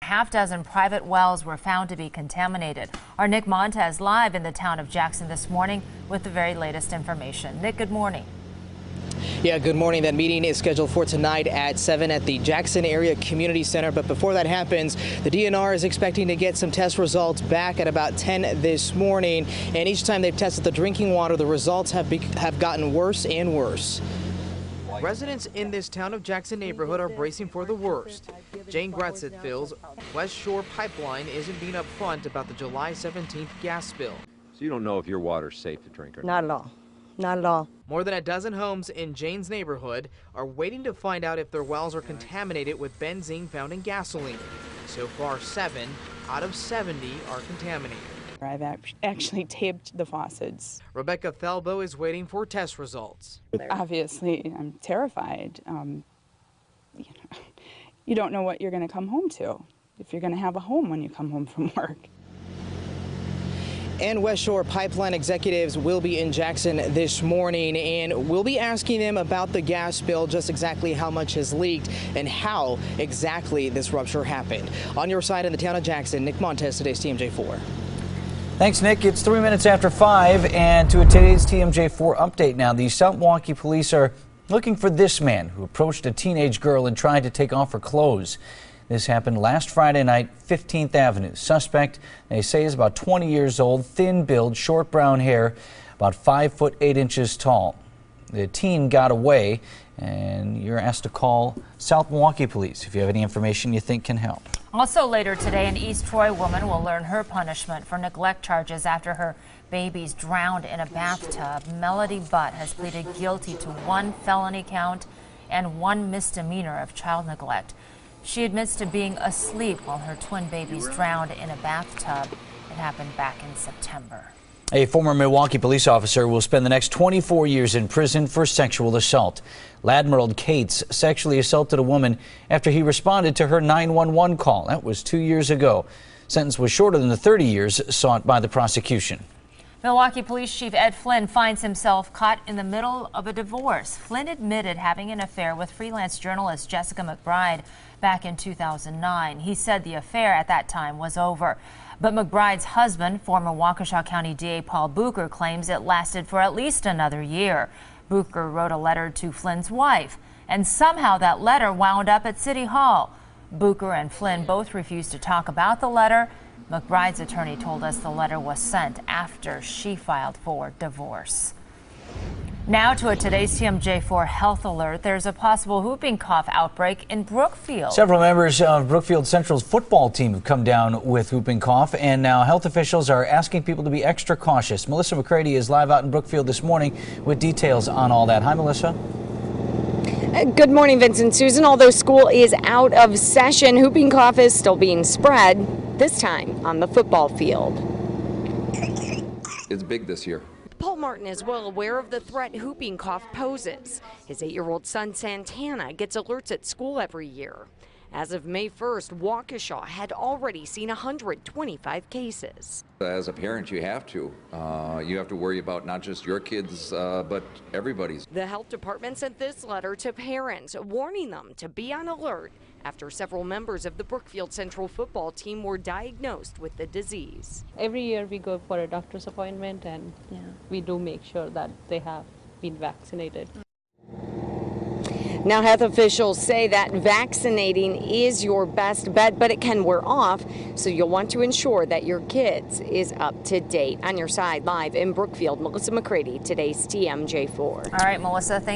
half dozen private wells were found to be contaminated. Our Nick MONTES live in the town of Jackson this morning with the very latest information. Nick, good morning. Yeah, good morning. That meeting is scheduled for tonight at 7 at the Jackson Area Community Center. But before that happens, the DNR is expecting to get some test results back at about 10 this morning. And each time they've tested the drinking water, the results have gotten worse and worse. Residents in this town of Jackson neighborhood are bracing for the worst. Jane Gratzett feels West Shore Pipeline isn't being upfront about the July 17th gas spill. So you don't know if your water's safe to drink or not? Not at all. Not at all. More than a dozen homes in Jane's neighborhood are waiting to find out if their wells are contaminated with benzene found in gasoline. So far, 7 out of 70 are contaminated. I've actually taped the faucets. Rebecca Thelbo is waiting for test results. Obviously, I'm terrified. You don't know what you're going to come home to, if you're going to have a home when you come home from work. And West Shore Pipeline executives will be in Jackson this morning, and we'll be asking them about the gas spill, just exactly how much has leaked and how exactly this rupture happened. On your side in the town of Jackson, Nick MONTES, today's TMJ4. Thanks, Nick. It's 3 minutes after 5, and to today's TMJ4 update now. The South Milwaukee police are looking for this man who approached a teenage girl and tried to take off her clothes. This happened last Friday night, 15th Avenue. Suspect, they say, is about 20 years old, thin build, short brown hair, about 5 foot 8 inches tall. The teen got away, and you're asked to call South Milwaukee Police if you have any information you think can help. Also later today, an East Troy woman will learn her punishment for neglect charges after her babies drowned in a bathtub. Melody Butt has pleaded guilty to 1 felony count and 1 misdemeanor of child neglect. She admits to being asleep while her twin babies drowned in a bathtub. It happened back in September. A former Milwaukee police officer will spend the next 24 years in prison for sexual assault. Ladmerald Cates sexually assaulted a woman after he responded to her 911 call. That was 2 years ago. Sentence was shorter than the 30 years sought by the prosecution. Milwaukee Police Chief Ed Flynn finds himself caught in the middle of a divorce. Flynn admitted having an affair with freelance journalist Jessica McBride back in 2009. He said the affair at that time was over. But McBride's husband, former Waukesha County DA Paul Bucher, claims it lasted for at least another year. Bucher wrote a letter to Flynn's wife, and somehow that letter wound up at City Hall. Bucher and Flynn both refused to talk about the letter. McBride's attorney told us the letter was sent after she filed for divorce. Now to today's TMJ4 health alert. There's a possible whooping cough outbreak in Brookfield. Several members of Brookfield Central's football team have come down with whooping cough, and now health officials are asking people to be extra cautious. Melissa McCrady is live out in Brookfield this morning with details on all that. Hi, Melissa. Good morning, Vincent. Susan, although school is out of session, whooping cough is still being spread, this time on the football field. It's big this year. Paul Martin is well aware of the threat whooping cough poses. His 8-year-old son Santana gets alerts at school every year. As of May 1st, Waukesha had already seen 125 cases. As a parent, you have to worry about not just your kids, but everybody's. The health department sent this letter to parents, warning them to be on alert after several members of the Brookfield Central football team were diagnosed with the disease. Every year we go for a doctor's appointment, and we do make sure that they have been vaccinated. Now, health officials say that vaccinating is your best bet, but it can wear off, so you'll want to ensure that your kids is up to date. On your side, live in Brookfield, Melissa McCrady, today's TMJ4. All right, Melissa, thank you.